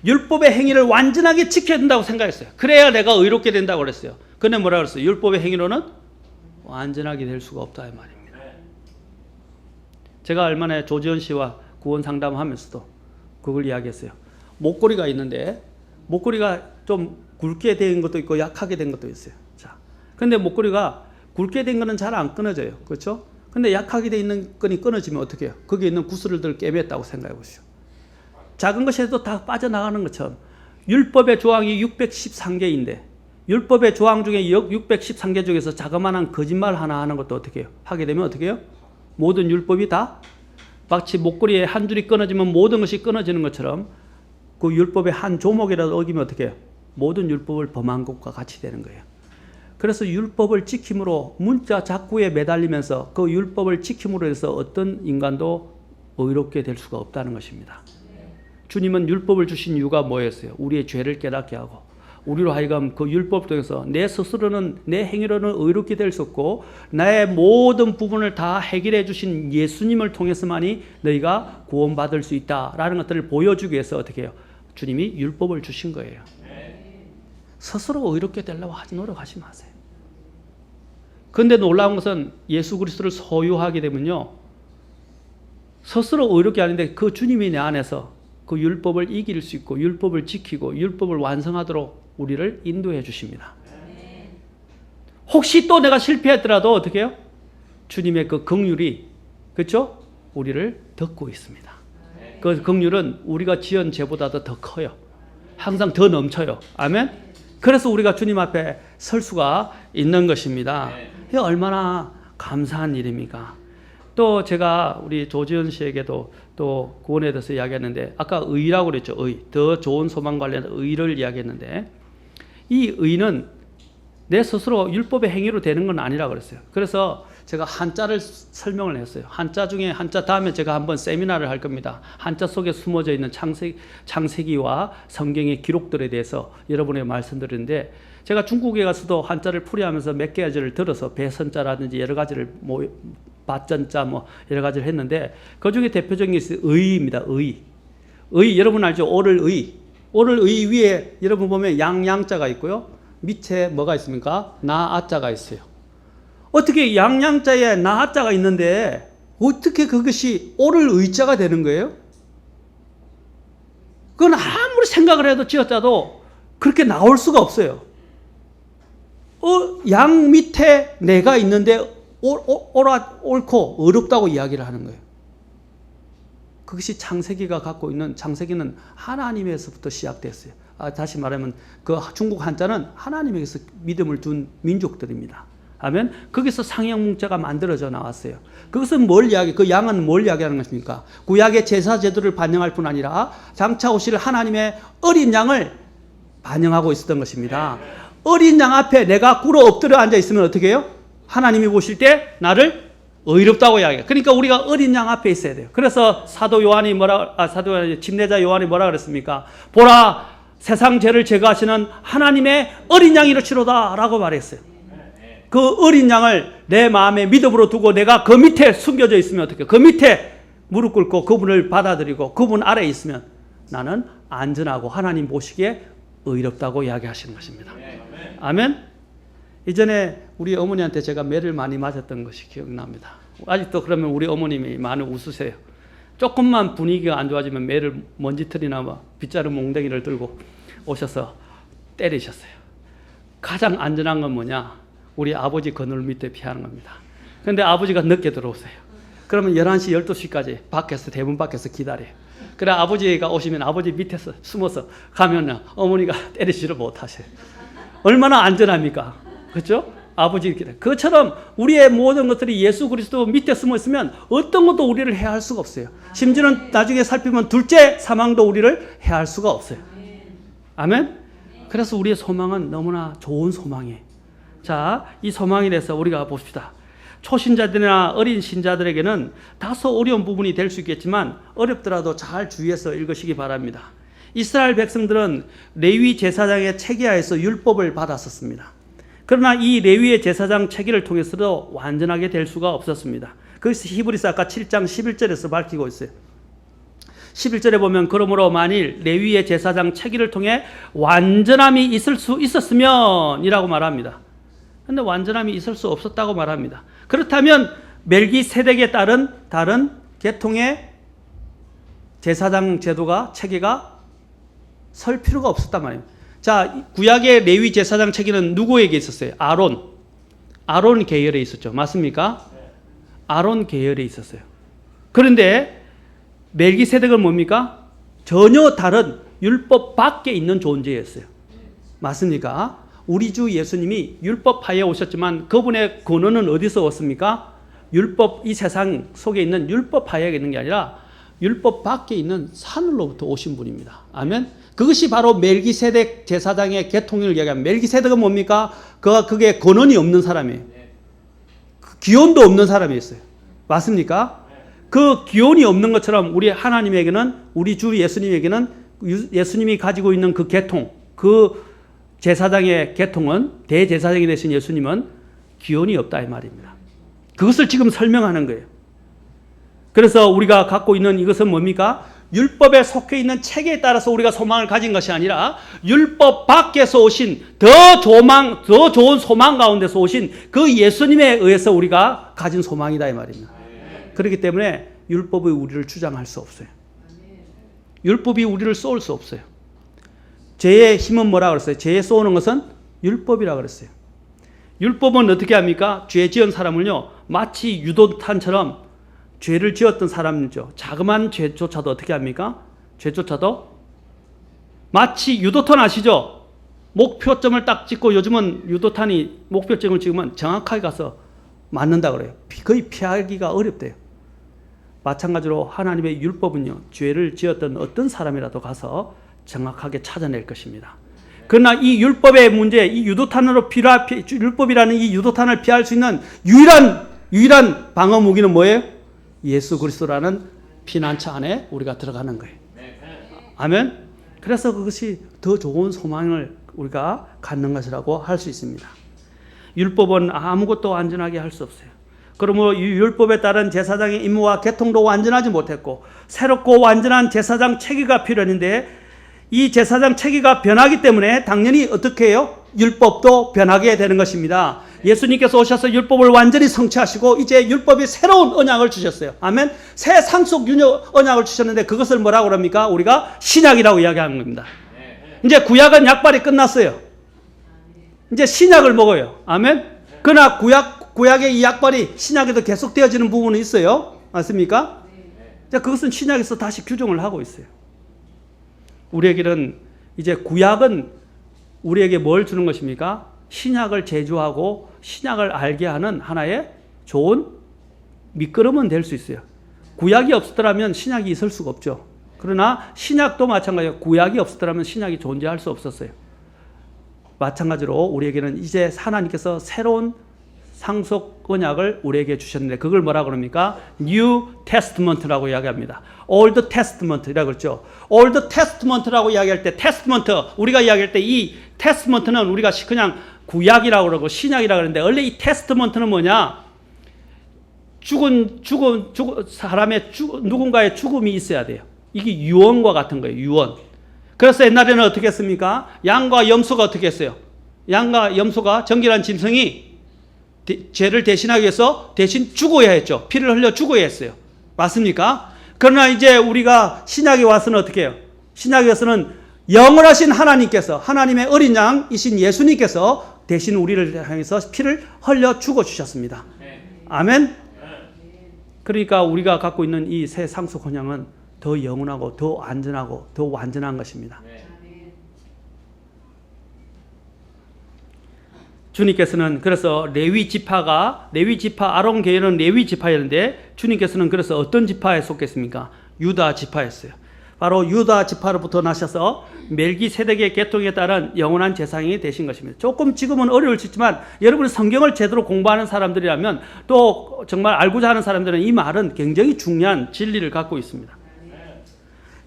율법의 행위를 완전하게 지켜야 된다고 생각했어요. 그래야 내가 의롭게 된다고 그랬어요. 근데 뭐라 그랬어요? 율법의 행위로는 완전하게 될 수가 없다 이 말입니다. 제가 얼마 전에 조지현 씨와 구원 상담하면서도 그걸 이야기했어요. 목걸이가 있는데 목걸이가 좀 굵게 된 것도 있고 약하게 된 것도 있어요. 자, 근데 목걸이가 굵게 된 거는 잘 안 끊어져요. 그렇죠? 근데 약하게 돼 있는 끈이 끊어지면 어떻게 해요? 거기에 있는 구슬을 깨맸다고 생각해 보시죠. 작은 것에도 다 빠져나가는 것처럼 율법의 조항이 613개인데 율법의 조항 중에 613개 중에서 자그마한 거짓말 하나 하는 것도 어떻게 해요? 하게 되면 어떻게 해요? 모든 율법이 다 마치 목걸이에 한 줄이 끊어지면 모든 것이 끊어지는 것처럼 그 율법의 한 조목이라도 어기면 어떻게 해요? 모든 율법을 범한 것과 같이 되는 거예요. 그래서 율법을 지킴으로 문자 작구에 매달리면서 그 율법을 지킴으로 해서 어떤 인간도 의롭게 될 수가 없다는 것입니다. 주님은 율법을 주신 이유가 뭐였어요? 우리의 죄를 깨닫게 하고 우리로 하여금 그 율법 통해서 내 스스로는 내 행위로는 의롭게 될 수 없고 나의 모든 부분을 다 해결해 주신 예수님을 통해서만이 너희가 구원받을 수 있다라는 것들을 보여주기 위해서 어떻게 해요? 주님이 율법을 주신 거예요. 스스로 의롭게 되려고 하지 노력하지 마세요. 그런데 놀라운 것은 예수 그리스도를 소유하게 되면요. 스스로 의롭게 하는데 그 주님이 내 안에서 그 율법을 이길 수 있고 율법을 지키고 율법을 완성하도록 우리를 인도해 주십니다. 혹시 또 내가 실패했더라도 어떻게 해요? 주님의 그 긍휼이 그렇죠? 우리를 덮고 있습니다. 그 긍휼은 우리가 지은 죄보다도 더 커요. 항상 더 넘쳐요. 아멘. 그래서 우리가 주님 앞에 설 수가 있는 것입니다. 이게 얼마나 감사한 일입니까? 또 제가 우리 조지현 씨에게도 또 구원에 대해서 이야기했는데 아까 의라고 그랬죠. 의. 더 좋은 소망 관련된 의를 이야기했는데 이 의는 내 스스로 율법의 행위로 되는 건 아니라고 그랬어요. 그래서 제가 한자를 설명을 했어요. 한자 중에 한자 다음에 제가 한번 세미나를 할 겁니다. 한자 속에 숨어져 있는 창세기와 성경의 기록들에 대해서 여러분에게 말씀드리는데 제가 중국에 가서도 한자를 풀이하면서 몇 가지를 들어서 배선자라든지 여러 가지를 밭전자 여러 가지를 했는데 그 중에 대표적인 게 의입니다. 의 여러분 알죠? 오를 의 위에 여러분 보면 양자가 있고요. 밑에 뭐가 있습니까? 나아자가 있어요. 어떻게 양자에 나아자가 있는데 어떻게 그것이 오를 의자가 되는 거예요? 그건 아무리 생각을 해도 지어짜도 그렇게 나올 수가 없어요. 양 밑에 내가 있는데 옳고 어렵다고 이야기를 하는 거예요. 그것이 창세기가 갖고 있는, 창세기는 하나님에서부터 시작됐어요. 다시 말하면 그 중국 한자는 하나님에게서 믿음을 둔 민족들입니다. 아멘. 거기서 상형문자가 만들어져 나왔어요. 그것은 그 양은 뭘 이야기하는 것입니까? 구약의 제사 제도를 반영할 뿐 아니라 장차 오실 하나님의 어린 양을 반영하고 있었던 것입니다. 어린 양 앞에 내가 꿇어 엎드려 앉아 있으면 어떻게 해요? 하나님이 보실 때 나를 의롭다고 이야기해요. 그러니까 우리가 어린 양 앞에 있어야 돼요. 그래서 침례자 요한이 뭐라 그랬습니까? 보라, 세상 죄를 제거하시는 하나님의 어린 양이 이르시로다 라고 말했어요. 그 어린 양을 내 마음에 믿음으로 두고 내가 그 밑에 숨겨져 있으면 어떻게 해요? 그 밑에 무릎 꿇고 그분을 받아들이고 그분 아래에 있으면 나는 안전하고 하나님 보시기에 의롭다고 이야기하시는 것입니다. 아멘. 이전에 우리 어머니한테 제가 매를 많이 맞았던 것이 기억납니다. 아직도 그러면 우리 어머님이 많이 웃으세요. 조금만 분위기가 안 좋아지면 매를 먼지털이나 빗자루 몽댕이를 들고 오셔서 때리셨어요. 가장 안전한 건 뭐냐? 우리 아버지 그늘 밑에 피하는 겁니다. 그런데 아버지가 늦게 들어오세요. 그러면 11시, 12시까지 대문 밖에서 기다려요. 그래 아버지가 오시면 아버지 밑에서 숨어서 가면 어머니가 때리지를 못하셔요. 얼마나 안전합니까? 그렇죠? 아버지 이렇게. 그것처럼 우리의 모든 것들이 예수 그리스도 밑에 숨어 있으면 어떤 것도 우리를 해할 수가 없어요. 심지어는 나중에 살피면 둘째 사망도 우리를 해할 수가 없어요. 아멘? 그래서 우리의 소망은 너무나 좋은 소망이에요. 자, 이 소망에 대해서 우리가 봅시다. 초신자들이나 어린 신자들에게는 다소 어려운 부분이 될 수 있겠지만 어렵더라도 잘 주의해서 읽으시기 바랍니다. 이스라엘 백성들은 레위 제사장의 체계하에서 율법을 받았었습니다. 그러나 이 레위의 제사장 체계를 통해서도 완전하게 될 수가 없었습니다. 그것이 히브리서 아까 7장 11절에서 밝히고 있어요. 11절에 보면 그러므로 만일 레위의 제사장 체계를 통해 완전함이 있을 수 있었으면 이라고 말합니다. 그런데 완전함이 있을 수 없었다고 말합니다. 그렇다면 멜기세덱에 따른 다른 계통의 제사장 제도가 체계가 설 필요가 없었단 말이에요. 자, 구약의 레위 제사장 체계는 누구에게 있었어요? 아론 계열에 있었죠. 맞습니까? 아론 계열에 있었어요. 그런데 멜기세덱은 뭡니까? 전혀 다른 율법 밖에 있는 존재였어요. 맞습니까? 우리 주 예수님이 율법하에 오셨지만 그분의 근원은 어디서 왔습니까? 율법, 이 세상 속에 있는 율법하에 있는 게 아니라 율법 밖에 있는 산으로부터 오신 분입니다. 아멘. 그것이 바로 멜기세덱 제사장의 계통을 이야기하는. 멜기세덱은 뭡니까? 그게 근원이 없는 사람이에요. 기원도 없는 사람이었어요. 맞습니까? 그 기원이 없는 것처럼 우리 하나님에게는, 우리 주 예수님에게는 예수님이 가지고 있는 그 계통, 그 제사장의 계통은, 대제사장이 되신 예수님은 기원이 없다 이 말입니다. 그것을 지금 설명하는 거예요. 그래서 우리가 갖고 있는 이것은 뭡니까? 율법에 속해 있는 체계에 따라서 우리가 소망을 가진 것이 아니라 율법 밖에서 오신 더 좋은 소망 가운데서 오신 그 예수님에 의해서 우리가 가진 소망이다 이 말입니다. 그렇기 때문에 율법이 우리를 주장할 수 없어요. 율법이 우리를 쏘을 수 없어요. 죄의 힘은 뭐라 그랬어요? 죄에 쏘는 것은 율법이라 그랬어요. 율법은 어떻게 합니까? 죄 지은 사람을요, 마치 유도탄처럼 죄를 지었던 사람이죠. 자그마한 죄조차도 어떻게 합니까? 죄조차도 마치 유도탄 아시죠? 목표점을 딱 찍고 요즘은 유도탄이 목표점을 찍으면 정확하게 가서 맞는다 그래요. 거의 피하기가 어렵대요. 마찬가지로 하나님의 율법은요, 죄를 지었던 어떤 사람이라도 가서 정확하게 찾아낼 것입니다. 그러나 이 율법의 문제, 이 유도탄으로 율법이라는 이 유도탄을 피할 수 있는 유일한 유일한 방어 무기는 뭐예요? 예수 그리스도라는 피난처 안에 우리가 들어가는 거예요. 아멘. 그래서 그것이 더 좋은 소망을 우리가 갖는 것이라고 할 수 있습니다. 율법은 아무것도 완전하게 할 수 없어요. 그러므로 이 율법에 따른 제사장의 임무와 계통도 완전하지 못했고 새롭고 완전한 제사장 체계가 필요했는데 이 제사장 체계가 변하기 때문에 당연히 어떻게 해요? 율법도 변하게 되는 것입니다. 예수님께서 오셔서 율법을 완전히 성취하시고 이제 율법이 새로운 언약을 주셨어요. 아멘. 새 상속 언약을 주셨는데 그것을 뭐라고 그럽니까? 우리가 신약이라고 이야기하는 겁니다. 이제 구약은 약발이 끝났어요. 이제 신약을 먹어요. 아멘. 그러나 구약의 이 약발이 신약에도 계속되어지는 부분이 있어요. 맞습니까? 자, 그것은 신약에서 다시 규정을 하고 있어요. 우리에게는 이제 구약은 우리에게 뭘 주는 것입니까? 신약을 제조하고 신약을 알게 하는 하나의 좋은 밑거름은 될 수 있어요. 구약이 없었더라면 신약이 있을 수가 없죠. 그러나 신약도 마찬가지예요. 구약이 없었더라면 신약이 존재할 수 없었어요. 마찬가지로 우리에게는 이제 하나님께서 새로운 상속 언약을 우리에게 주셨는데 그걸 뭐라 그럽니까? New Testament라고 이야기합니다. Old Testament라고 그랬죠. Old Testament라고 이야기할 때 Testament 우리가 이야기할 때 이 Testament는 우리가 그냥 구약이라고 그러고 신약이라고 그러는데 원래 이 Testament는 뭐냐? 죽은 사람의 누군가의 죽음이 있어야 돼요. 이게 유언과 같은 거예요. 유언. 그래서 옛날에는 어떻게 했습니까? 양과 염소가 어떻게 했어요? 양과 염소가 정결한 짐승이 죄를 대신하기 위해서 대신 죽어야 했죠. 피를 흘려 죽어야 했어요. 맞습니까? 그러나 이제 우리가 신약에 와서는 어떻게 해요? 신약에 와서는 영원하신 하나님께서 하나님의 어린 양이신 예수님께서 대신 우리를 향해서 피를 흘려 죽어 주셨습니다. 아멘. 그러니까 우리가 갖고 있는 이 새 상속 언약은 더 영원하고 더 안전하고 더 완전한 것입니다. 주님께서는 그래서 레위 지파 아론 계열은 레위 지파였는데 주님께서는 그래서 어떤 지파에 속했습니까? 유다 지파였어요. 바로 유다 지파로부터 나셔서 멜기세덱의 계통에 따른 영원한 제사장이 되신 것입니다. 조금 지금은 어려울 수 있지만 여러분이 성경을 제대로 공부하는 사람들이라면 또 정말 알고자 하는 사람들은 이 말은 굉장히 중요한 진리를 갖고 있습니다.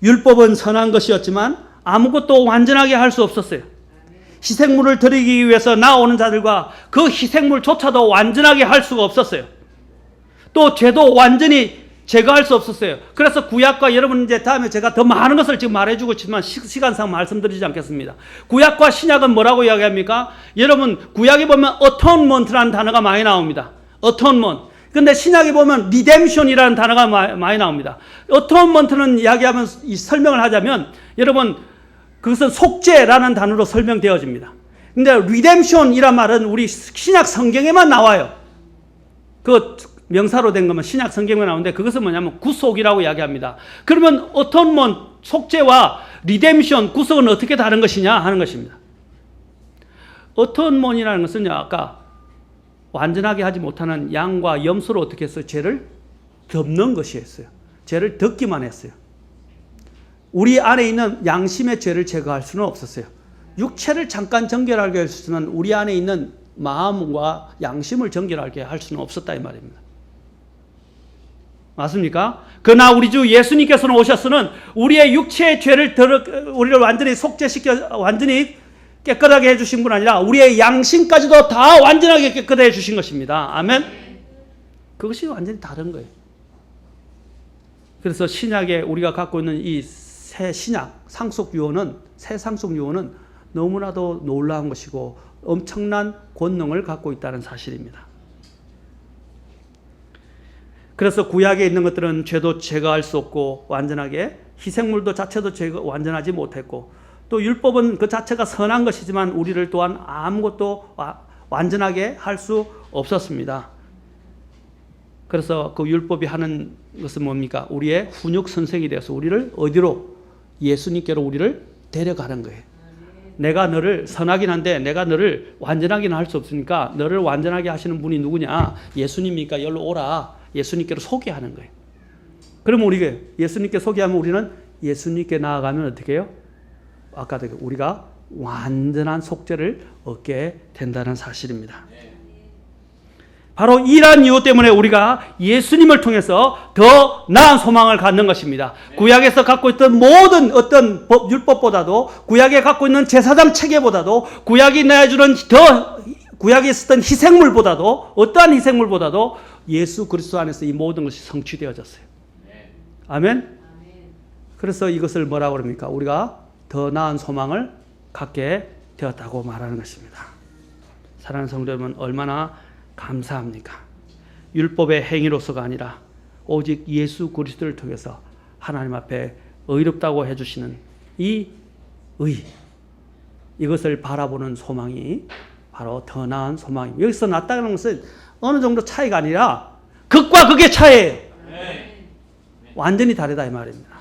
율법은 선한 것이었지만 아무것도 완전하게 할 수 없었어요. 희생물을 드리기 위해서 나오는 자들과 그 희생물조차도 완전하게 할 수가 없었어요. 또 죄도 완전히 제거할 수 없었어요. 그래서 구약과 여러분 이제 다음에 제가 더 많은 것을 지금 말해주고 있지만 시간상 말씀드리지 않겠습니다. 구약과 신약은 뭐라고 이야기합니까? 여러분 구약에 보면 atonement라는 단어가 많이 나옵니다. atonement. 근데 신약에 보면 redemption이라는 단어가 많이 나옵니다. atonement는 이야기하면 설명을 하자면 여러분 그것은 속죄라는 단어로 설명되어집니다. 근데 redemption이란 말은 우리 신약 성경에만 나와요. 그 명사로 된 거면 신약 성경에 나오는데 그것은 뭐냐면 구속이라고 이야기합니다. 그러면 atonement, 속죄와 redemption, 구속은 어떻게 다른 것이냐 하는 것입니다. atonement이라는 것은요, 아까 완전하게 하지 못하는 양과 염소로 어떻게 했어요? 죄를 덮는 것이었어요. 죄를 덮기만 했어요. 우리 안에 있는 양심의 죄를 제거할 수는 없었어요. 육체를 잠깐 정결하게 할 수는 우리 안에 있는 마음과 양심을 정결하게 할 수는 없었다 이 말입니다. 맞습니까? 그러나 우리 주 예수님께서는 오셔서는 우리의 육체의 죄를 우리를 완전히 속죄시켜 완전히 깨끗하게 해주신 분 아니라 우리의 양심까지도 다 완전하게 깨끗하게 해주신 것입니다. 아멘. 그것이 완전히 다른 거예요. 그래서 신약에 우리가 갖고 있는 이 새 신약 상속 유언은 새 상속 유언은 너무나도 놀라운 것이고 엄청난 권능을 갖고 있다는 사실입니다. 그래서 구약에 있는 것들은 죄도 제거할 수 없고 완전하게 희생물도 자체도 완전하지 못했고 또 율법은 그 자체가 선한 것이지만 우리를 또한 아무것도 완전하게 할 수 없었습니다. 그래서 그 율법이 하는 것은 뭡니까? 우리의 훈육 선생이 되어서 우리를 어디로? 예수님께로 우리를 데려가는 거예요. 내가 너를 선하긴 한데 내가 너를 완전하게는 할 수 없으니까 너를 완전하게 하시는 분이 누구냐? 예수님이니까 여기로 오라. 예수님께로 소개하는 거예요. 그러면 우리가 예수님께 소개하면 우리는 예수님께 나아가면 어떻게 해요? 아까 우리가 완전한 속죄를 얻게 된다는 사실입니다. 바로 이러한 이유 때문에 우리가 예수님을 통해서 더 나은 소망을 갖는 것입니다. 구약에서 갖고 있던 모든 어떤 율법보다도, 구약에 갖고 있는 제사장 체계보다도, 구약이 내주는 구약에 있었던 희생물보다도, 어떠한 희생물보다도 예수 그리스도 안에서 이 모든 것이 성취되어졌어요. 아멘? 그래서 이것을 뭐라고 그럽니까? 우리가 더 나은 소망을 갖게 되었다고 말하는 것입니다. 사랑하는 성도 여러분, 얼마나 감사합니까? 율법의 행위로서가 아니라 오직 예수 그리스도를 통해서 하나님 앞에 의롭다고 해주시는 이 의, 이것을 바라보는 소망이 바로 더 나은 소망입니다. 여기서 낫다는 것은 어느 정도 차이가 아니라 극과 극의 차이예요. 완전히 다르다 이 말입니다.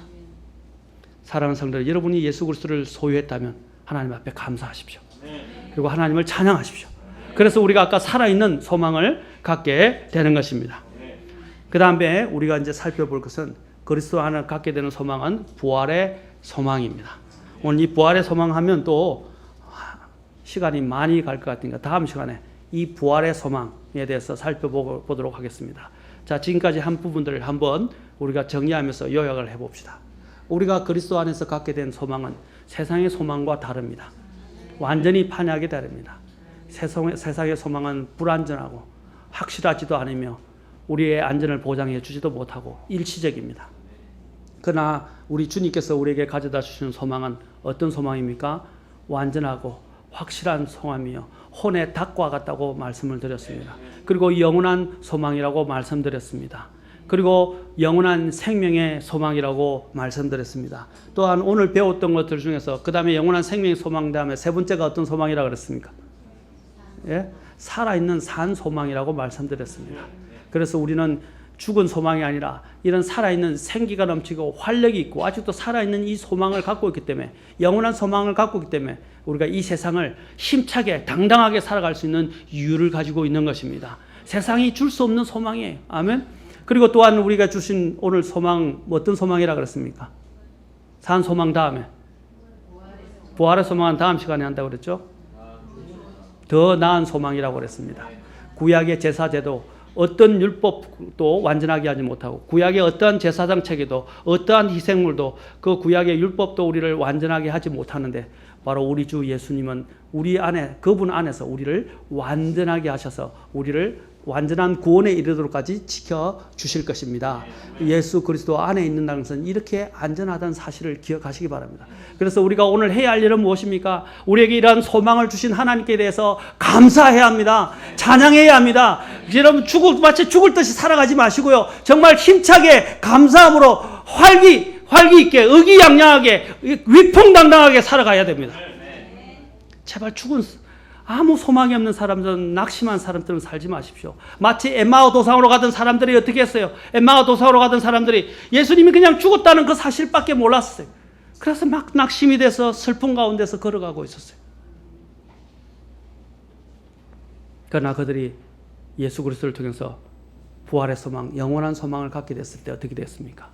사랑하는 성도 여러분이 예수 그리스도를 소유했다면 하나님 앞에 감사하십시오. 그리고 하나님을 찬양하십시오. 그래서 우리가 아까 살아있는 소망을 갖게 되는 것입니다. 그 다음에 우리가 이제 살펴볼 것은 그리스도 안을 갖게 되는 소망은 부활의 소망입니다. 오늘 이 부활의 소망하면 또 시간이 많이 갈 것 같으니까 다음 시간에 이 부활의 소망에 대해서 살펴보도록 하겠습니다. 자, 지금까지 한 부분들을 한번 우리가 정리하면서 요약을 해봅시다. 우리가 그리스도 안에서 갖게 된 소망은 세상의 소망과 다릅니다. 완전히 판이하게 다릅니다. 세상의 소망은 불안전하고 확실하지도 않으며 우리의 안전을 보장해 주지도 못하고 일시적입니다. 그러나 우리 주님께서 우리에게 가져다 주시는 소망은 어떤 소망입니까? 완전하고 확실한 소망이며 혼의 닭과 같다고 말씀을 드렸습니다. 그리고 영원한 소망이라고 말씀드렸습니다. 그리고 영원한 생명의 소망이라고 말씀드렸습니다. 또한 오늘 배웠던 것들 중에서 그 다음에 영원한 생명의 소망 다음에 세 번째가 어떤 소망이라고 그랬습니까? 예? 살아있는 산 소망이라고 말씀드렸습니다. 그래서 우리는 죽은 소망이 아니라 이런 살아있는 생기가 넘치고 활력이 있고 아직도 살아있는 이 소망을 갖고 있기 때문에, 영원한 소망을 갖고 있기 때문에 우리가 이 세상을 힘차게 당당하게 살아갈 수 있는 이유를 가지고 있는 것입니다. 세상이 줄 수 없는 소망이에요. 아멘. 그리고 또한 우리가 주신 오늘 소망, 어떤 소망이라 그랬습니까? 산 소망 다음에 부활의 소망은 다음 시간에 한다고 그랬죠? 더 나은 소망이라고 그랬습니다. 구약의 제사제도 어떤 율법도 완전하게 하지 못하고, 구약의 어떠한 제사장 체계도 어떠한 희생물도 그 구약의 율법도 우리를 완전하게 하지 못하는데, 바로 우리 주 예수님은 우리 안에, 그분 안에서 우리를 완전하게 하셔서 우리를 완전한 구원에 이르도록까지 지켜주실 것입니다. 예수 그리스도 안에 있는다는 것은 이렇게 안전하다는 사실을 기억하시기 바랍니다. 그래서 우리가 오늘 해야 할 일은 무엇입니까? 우리에게 이러한 소망을 주신 하나님께 대해서 감사해야 합니다. 찬양해야 합니다. 여러분 마치 죽을 듯이 살아가지 마시고요. 정말 힘차게 감사함으로 활기 있게 의기양양하게 위풍당당하게 살아가야 됩니다. 제발 아무 소망이 없는 사람들은, 낙심한 사람들은 살지 마십시오. 마치 엠마오 도상으로 가던 사람들이 어떻게 했어요? 엠마오 도상으로 가던 사람들이 예수님이 그냥 죽었다는 그 사실밖에 몰랐어요. 그래서 막 낙심이 돼서 슬픔 가운데서 걸어가고 있었어요. 그러나 그들이 예수 그리스도를 통해서 부활의 소망, 영원한 소망을 갖게 됐을 때 어떻게 됐습니까?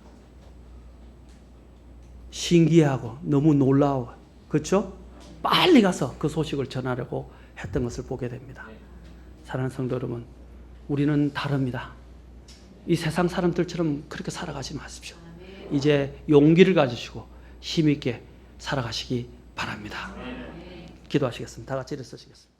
신기하고 너무 놀라워, 그렇죠? 빨리 가서 그 소식을 전하려고 했던 것을 보게 됩니다. 사랑하는 성도 여러분, 우리는 다릅니다. 이 세상 사람들처럼 그렇게 살아가지 마십시오. 이제 용기를 가지시고 힘있게 살아가시기 바랍니다. 기도하시겠습니다. 다 같이 일어서시겠습니다.